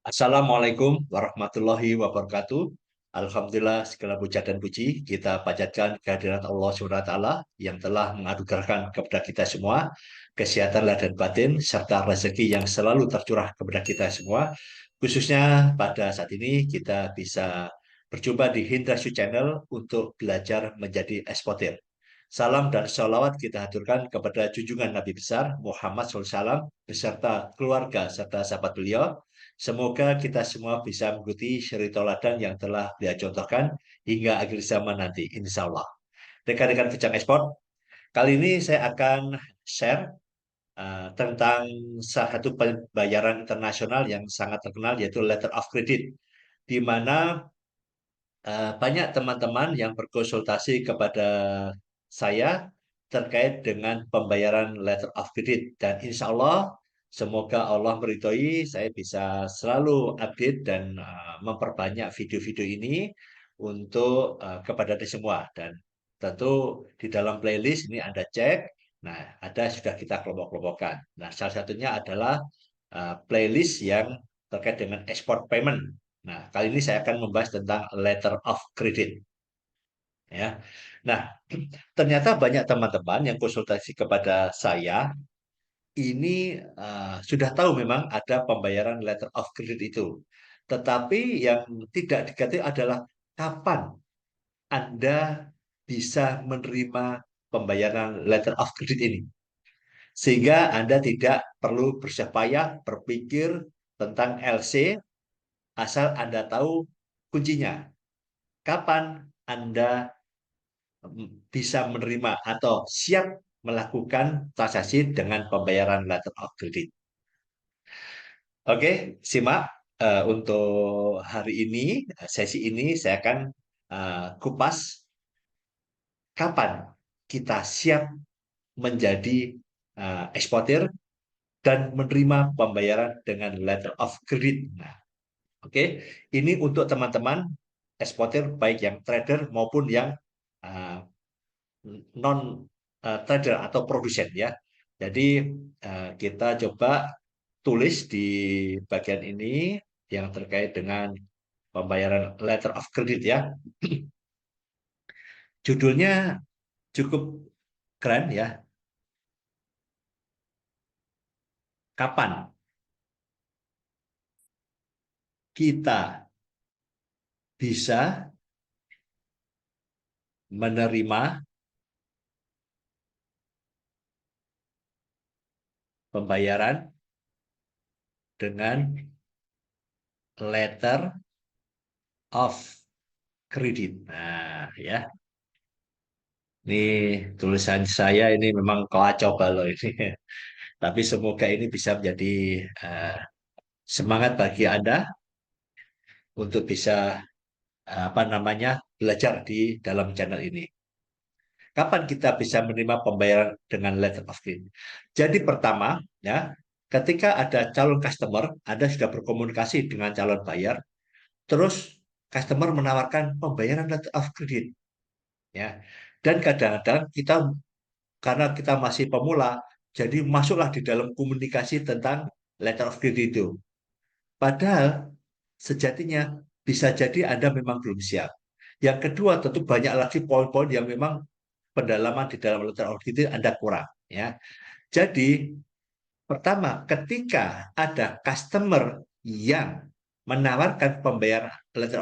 Assalamualaikum warahmatullahi wabarakatuh. Alhamdulillah segala puja dan puji kita panjatkan kehadirat Allah SWT yang telah menganugerahkan kepada kita semua kesehatan lahir dan batin serta rezeki yang selalu tercurah kepada kita semua. Khususnya pada saat ini kita bisa berjumpa di Hindrasu Channel untuk belajar menjadi eksportir. Salam dan sholawat kita haturkan kepada junjungan Nabi besar Muhammad SAW beserta keluarga serta sahabat beliau. Semoga kita semua bisa mengikuti syari tauladan yang telah beliau contohkan hingga akhir zaman nanti, insya Allah. Rekan-rekan Bijak Ekspor, kali ini saya akan share tentang salah satu pembayaran internasional yang sangat terkenal yaitu letter of credit, di mana banyak teman-teman yang berkonsultasi kepada saya terkait dengan pembayaran letter of credit dan insya Allah semoga Allah meridhoi saya bisa selalu update dan memperbanyak video-video ini untuk kepada Anda semua dan tentu di dalam playlist ini Anda cek. Nah, ada sudah kita kelompok-kelompokkan. Nah, salah satunya adalah playlist yang terkait dengan export payment. Nah, kali ini saya akan membahas tentang letter of credit. Ya, nah ternyata banyak teman-teman yang konsultasi kepada saya ini sudah tahu memang ada pembayaran letter of credit itu. Tetapi yang tidak diketahui adalah kapan Anda bisa menerima pembayaran letter of credit ini. Sehingga Anda tidak perlu bersusah payah berpikir tentang LC asal Anda tahu kuncinya. Kapan Anda bisa menerima atau siap melakukan transaksi dengan pembayaran letter of credit. Oke, simak untuk hari ini, sesi ini saya akan kupas kapan kita siap menjadi eksportir dan menerima pembayaran dengan letter of credit. Nah, oke, ini untuk teman-teman eksportir baik yang trader maupun yang uh, non trader atau produsen ya. Jadi kita coba tulis di bagian ini yang terkait dengan pembayaran letter of credit ya. Judulnya cukup keren ya. Kapan kita bisa menerima pembayaran dengan letter of credit. Nah, ya. Ini tulisan saya ini memang kacau balau ini. Tapi semoga ini bisa menjadi uh, semangat bagi Anda untuk bisa apa namanya belajar di dalam channel ini. Kapan kita bisa menerima pembayaran dengan letter of credit? Jadi pertama, ya, ketika ada calon customer, Anda sudah berkomunikasi dengan calon bayar, terus customer menawarkan pembayaran letter of credit, ya. Dan kadang-kadang kita karena kita masih pemula, jadi masuklah di dalam komunikasi tentang letter of credit itu. Padahal sejatinya bisa jadi Anda memang belum siap. Yang kedua, tentu banyak lagi poin-poin yang memang pendalaman di dalam letter of credit Anda kurang. Ya, jadi pertama, ketika ada customer yang menawarkan pembayaran letter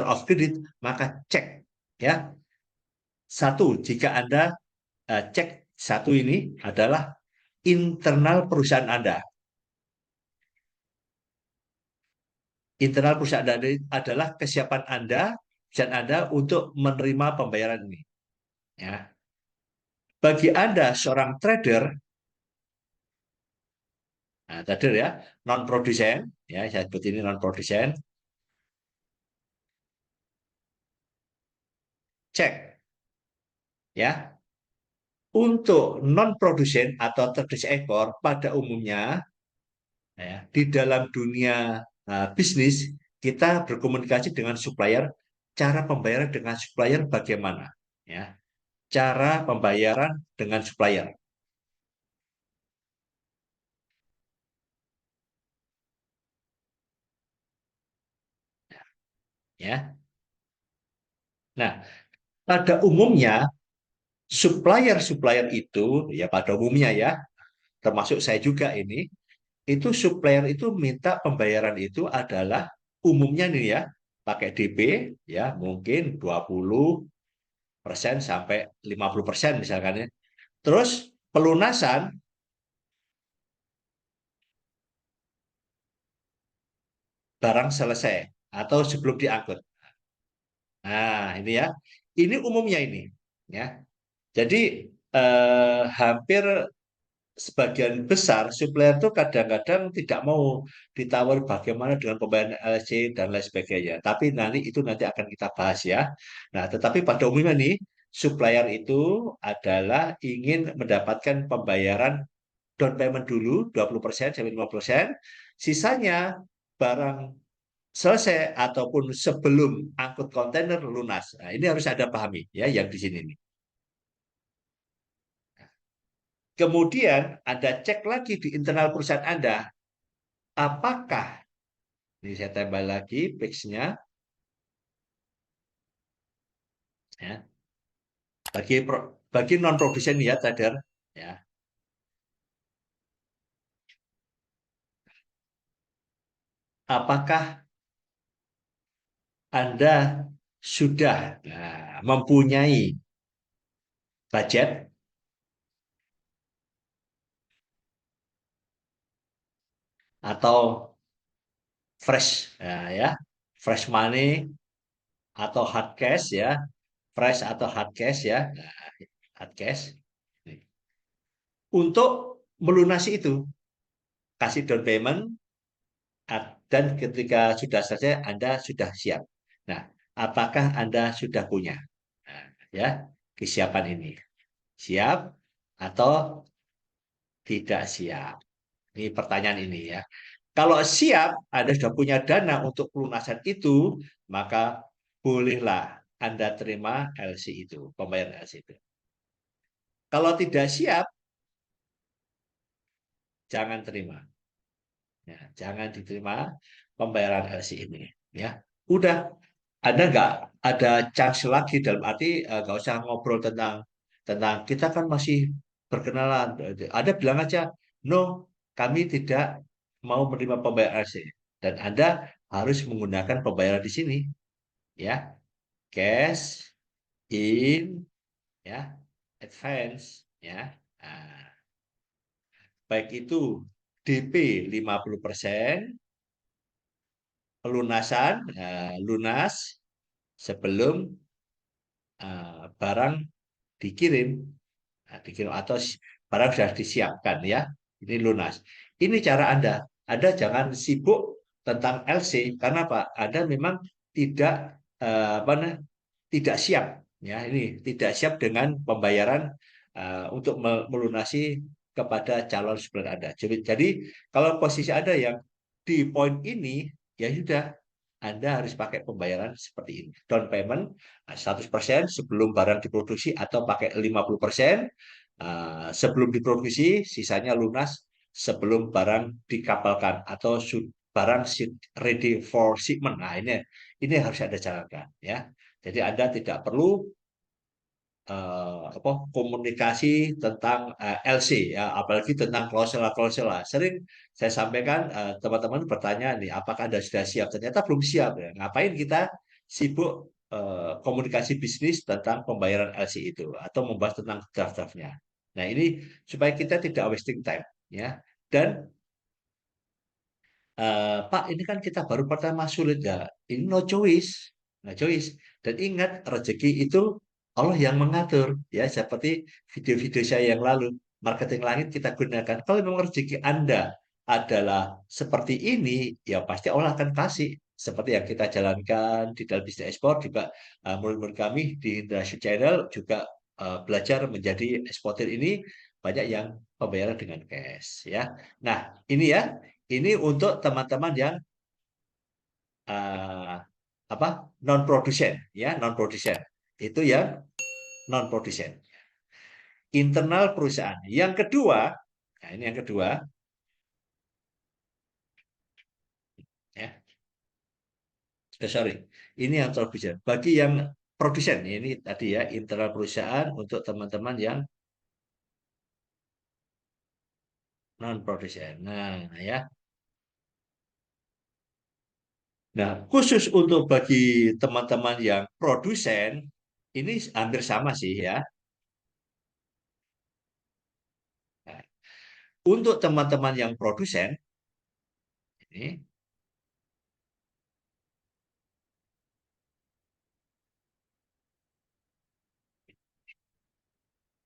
of credit, maka cek ya. Satu, jika Anda cek satu ini adalah internal perusahaan Anda. Internal perusahaan Anda adalah kesiapan Anda dan Anda untuk menerima pembayaran ini. Ya. Bagi Anda seorang trader, nah, trader ya, non produsen, ya saya sebut ini non produsen, cek ya. Untuk non produsen atau trader ekor pada umumnya ya, di dalam dunia bisnis kita berkomunikasi dengan supplier, cara pembayaran dengan supplier bagaimana? Ya, cara pembayaran dengan supplier. ya. Nah, pada umumnya supplier-supplier itu ya pada umumnya ya, termasuk saya juga ini, itu supplier itu minta pembayaran itu adalah umumnya nih ya, pakai DP ya, mungkin 20% sampai 50% misalkan ya. Terus pelunasan barang selesai atau sebelum diangkut. Nah, ini ya. Ini umumnya ini ya. Jadi hampir sebagian besar supplier itu kadang-kadang tidak mau ditawar bagaimana dengan pembayaran LC dan lain sebagainya. Tapi nanti akan kita bahas ya. Nah, tetapi pada umumnya nih supplier itu adalah ingin mendapatkan pembayaran down payment dulu 20% sampai 50%, sisanya barang selesai ataupun sebelum angkut kontainer lunas. Nah, ini harus ada pahami ya yang di sini nih. Kemudian Anda cek lagi di internal perusahaan Anda, apakah ini saya tambah lagi page-nya ya. Bagi non produsen ya trader ya. Apakah Anda sudah mempunyai budget atau fresh ya, fresh money atau hard cash ya, fresh atau hard cash ya, hard cash untuk melunasi itu, kasih down payment dan ketika sudah selesai Anda sudah siap. Nah, apakah Anda sudah punya nah, ya kesiapan ini? Siap atau tidak siap? Ini pertanyaan ini ya. Kalau siap, Anda sudah punya dana untuk pelunasan itu, maka bolehlah Anda terima LC itu, pembayaran LC itu. Kalau tidak siap, jangan terima. Ya, jangan diterima pembayaran LC ini. Ya, udah. Ada nggak ada chance lagi dalam arti nggak usah ngobrol tentang tentang kita kan masih berkenalan. Ada bilang aja, no, kami tidak mau menerima pembayaran LC dan Anda harus menggunakan pembayaran di sini, ya, cash in, ya, advance, ya. Nah, baik itu DP 50%, pelunasan lunas sebelum barang dikirim. Nah, dikirim atau barang sudah disiapkan ya. Ini lunas. Ini cara Anda. Anda jangan sibuk tentang LC karena apa? Anda memang tidak apa tidak siap ya. Ini tidak siap dengan pembayaran untuk melunasi kepada calon supplier Anda. Jadi kalau posisi Anda yang di poin ini ya sudah anda harus pakai pembayaran seperti ini. Down payment 100% sebelum barang diproduksi atau pakai 50% sebelum diproduksi, sisanya lunas sebelum barang dikapalkan atau barang ready for shipment. Nah, ini harus ada jalankan ya. Jadi Anda tidak perlu komunikasi tentang LC ya, apalagi tentang klausul-klausul. Sering saya sampaikan teman-teman bertanya nih, apakah Anda sudah siap? Ternyata belum siap ya. Ngapain kita sibuk komunikasi bisnis tentang pembayaran LC itu atau membahas tentang draft-draftnya. Nah, ini supaya kita tidak wasting time ya. Dan Pak, ini kan kita baru pertama sulit ya. Ini no choice, no choice. Dan ingat, rezeki itu Allah yang mengatur. Ya, seperti video-video saya yang lalu, marketing langit kita gunakan. Kalau memang rezeki Anda adalah seperti ini, ya pasti Allah akan kasih. Seperti yang kita jalankan di dalam bisnis ekspor juga, murid-murid kami di Indonesian Channel juga belajar menjadi eksportir ini banyak yang pembayaran dengan cash. Ya, nah ini ya. Ini untuk teman-teman yang eh, apa non produsen ya non produsen itu yang non produsen internal perusahaan. Yang kedua, nah ini yang kedua ya sorry, ini yang produsen. Bagi yang produsen, ini tadi ya, internal perusahaan untuk teman-teman yang non-produsen. Nah, ya. Nah, khusus untuk bagi teman-teman yang produsen, ini hampir sama sih ya. Nah, untuk teman-teman yang produsen, ini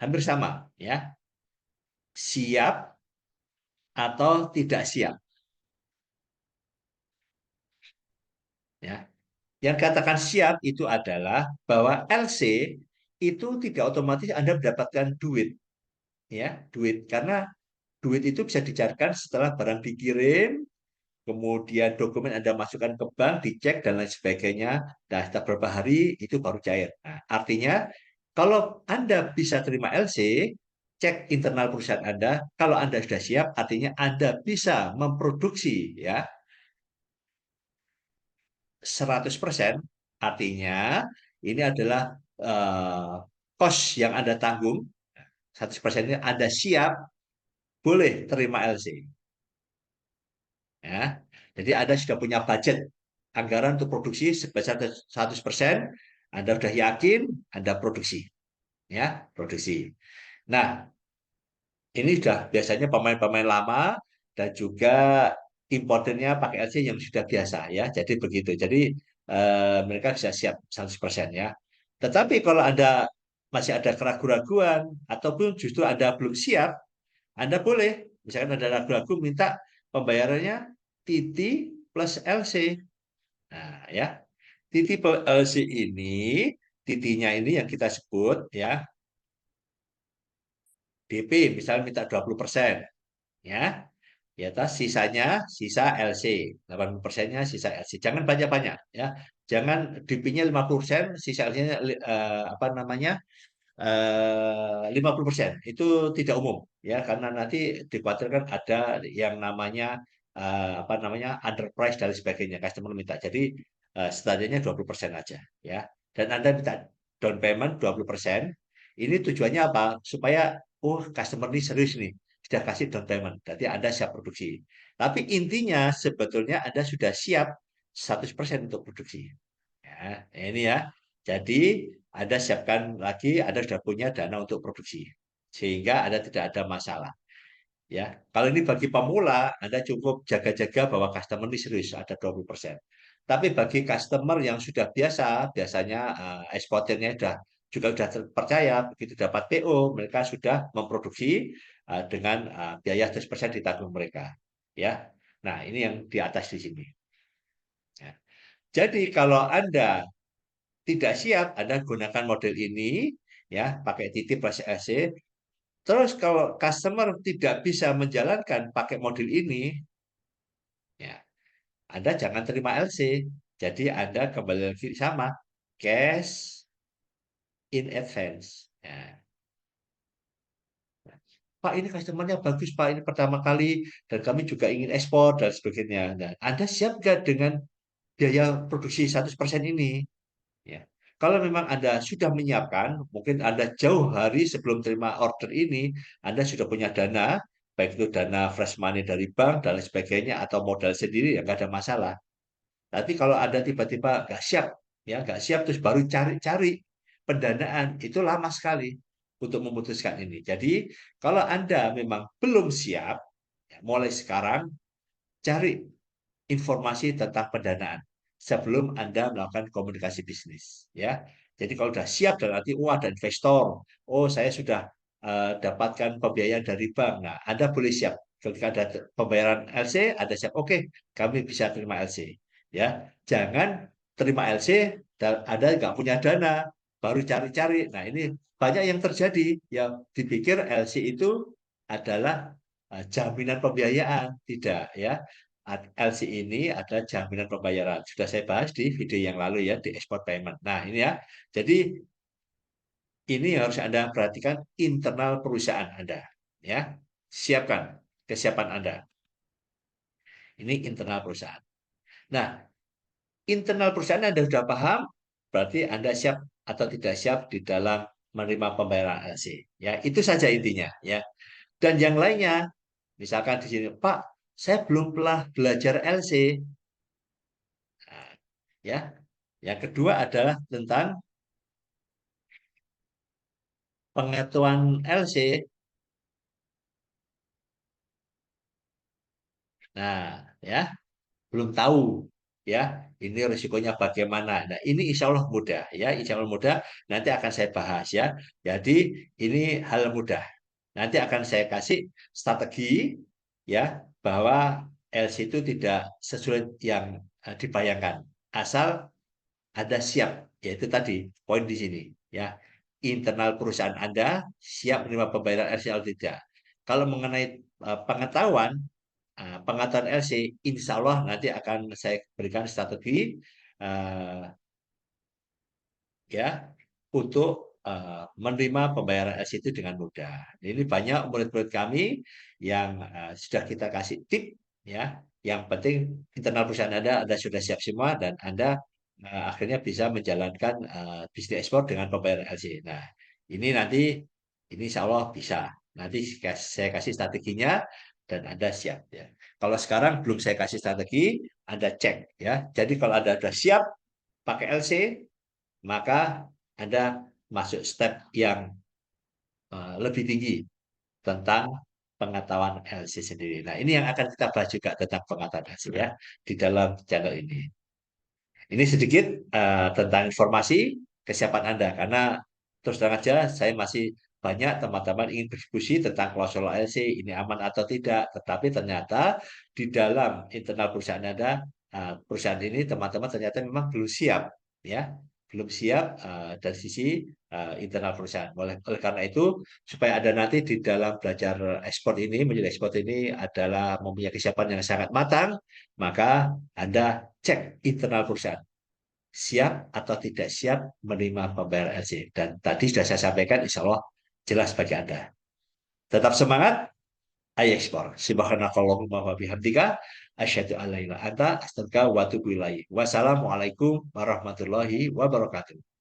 hampir sama ya. Siap atau tidak siap ya. Yang katakan siap itu adalah bahwa LC itu tidak otomatis Anda mendapatkan duit ya, duit karena duit itu bisa dicarikan setelah barang dikirim, kemudian dokumen Anda masukkan ke bank, dicek dan lain sebagainya. Nah, setelah beberapa hari itu baru cair. Nah, artinya kalau Anda bisa terima LC, cek internal perusahaan Anda. Kalau Anda sudah siap, artinya Anda bisa memproduksi ya 100%. Artinya ini adalah eh, cost yang Anda tanggung. 100% ini Anda siap boleh terima LC. Ya. Jadi Anda sudah punya budget anggaran untuk produksi sebesar 100%, Anda sudah yakin Anda produksi, ya, produksi. Nah, ini sudah biasanya pemain-pemain lama dan juga importernya pakai LC yang sudah biasa ya. Jadi begitu. Jadi mereka bisa siap 100% ya. Tetapi kalau Anda masih ada keraguan-raguan ataupun justru Anda belum siap, Anda boleh misalkan ada ragu-ragu minta pembayarannya TT plus LC. Nah, ya. TT plus LC ini, TT-nya ini yang kita sebut ya, DP misalnya minta 20%. Ya. Di atas sisanya sisa LC, 80%-nya sisa LC. Jangan banyak-banyak ya. Jangan DP-nya 50%, sisa LC-nya apa namanya? 50%. Itu tidak umum ya karena nanti dikhawatirkan ada yang namanya apa namanya? Underprice dan sebagainya. Customer minta. Jadi standarnya 20% aja ya. Dan Anda minta down payment 20%. Ini tujuannya apa? Supaya oh customer ini serius nih sudah kasih down payment. Berarti Anda siap produksi. Tapi intinya sebetulnya Anda sudah siap 100% untuk produksi. Ya, ini ya. Jadi Anda siapkan lagi, Anda sudah punya dana untuk produksi. Sehingga Anda tidak ada masalah. Ya, kalau ini bagi pemula, Anda cukup jaga-jaga bahwa customer ini serius, ada 20%. Tapi bagi customer yang sudah biasa, biasanya eksportirnya juga sudah terpercaya, begitu dapat PO, mereka sudah memproduksi dengan biaya 100% ditanggung mereka. Ya, nah ini yang di atas di sini. Ya. Jadi kalau Anda tidak siap, Anda gunakan model ini, ya pakai titip plus AC. Terus kalau customer tidak bisa menjalankan pakai model ini, ya Anda jangan terima LC. Jadi Anda kembali lagi sama cash in advance. Ya. Pak ini customernya bagus Pak ini pertama kali dan kami juga ingin ekspor dan sebagainya. Nah, Anda siap nggak dengan biaya produksi 100% ini? Ya. Kalau memang Anda sudah menyiapkan, mungkin Anda jauh hari sebelum terima order ini, Anda sudah punya dana, baik itu dana fresh money dari bank dan lain sebagainya atau modal sendiri, ya nggak ada masalah. Tapi kalau Anda tiba-tiba nggak siap, ya nggak siap terus baru cari-cari pendanaan, itu lama sekali untuk memutuskan ini. Jadi kalau Anda memang belum siap, ya, mulai sekarang cari informasi tentang pendanaan sebelum Anda melakukan komunikasi bisnis ya. Jadi kalau sudah siap dan nanti ada investor, oh saya sudah dapatkan pembiayaan dari bank. Nah, Anda boleh siap ketika ada pembayaran LC, Anda siap. Oke, kami bisa terima LC. Ya, jangan terima LC dan Anda nggak punya dana, baru cari-cari. Nah, ini banyak yang terjadi yang dipikir LC itu adalah jaminan pembiayaan, tidak ya. LC ini adalah jaminan pembayaran. Sudah saya bahas di video yang lalu ya di export payment. Nah, ini ya. Jadi ini yang harus Anda perhatikan internal perusahaan Anda. Ya, siapkan kesiapan Anda. Ini internal perusahaan. Nah, internal perusahaan Anda sudah paham, berarti Anda siap atau tidak siap di dalam menerima pembayaran LC. Ya, itu saja intinya. Ya, dan yang lainnya, misalkan di sini, Pak, saya belum pernah belajar LC. Nah, ya, yang kedua adalah tentang pengetahuan LC. Nah, ya, belum tahu ya ini risikonya bagaimana. Nah, ini insya Allah mudah ya, insya Allah mudah. Nanti akan saya bahas ya. Jadi ini hal mudah. Nanti akan saya kasih strategi ya bahwa LC itu tidak sesulit yang dibayangkan. Asal Anda siap, yaitu tadi poin di sini ya. Internal perusahaan Anda siap menerima pembayaran LC atau tidak. Kalau mengenai pengetahuan pengetahuan LC, insya Allah nanti akan saya berikan strategi uh, ya untuk menerima pembayaran LC itu dengan mudah. Ini banyak murid-murid kami yang sudah kita kasih tip ya. Yang penting internal perusahaan Anda sudah siap semua dan Anda akhirnya bisa menjalankan bisnis ekspor dengan pembayaran LC. Nah, ini nanti ini insya Allah bisa. Nanti saya kasih strateginya dan Anda siap ya. Kalau sekarang belum saya kasih strategi, Anda cek ya. Jadi kalau Anda sudah siap pakai LC, maka Anda masuk step yang lebih tinggi tentang pengetahuan LC sendiri. Nah, ini yang akan kita bahas juga tentang pengetahuan LC ya di dalam channel ini. Ini sedikit tentang informasi kesiapan Anda karena terus terang aja saya masih banyak teman-teman ingin berdiskusi tentang klausul LC ini aman atau tidak, tetapi ternyata di dalam internal perusahaan Anda perusahaan ini teman-teman ternyata memang belum siap ya, belum siap dari sisi internal perusahaan. Oleh karena itu supaya ada nanti di dalam belajar ekspor ini menjadi ekspor ini adalah mempunyai kesiapan yang sangat matang, maka Anda cek internal perusahaan siap atau tidak siap menerima pembayaran LC. Dan tadi sudah saya sampaikan, insya Allah jelas bagi Anda. Tetap semangat, ayo ekspor. Subhanakallahumma wa bihamdika, asyhadu an la ilaha illa anta, astaghfiruka wa atubu ilaik. Wassalamualaikum warahmatullahi wabarakatuh.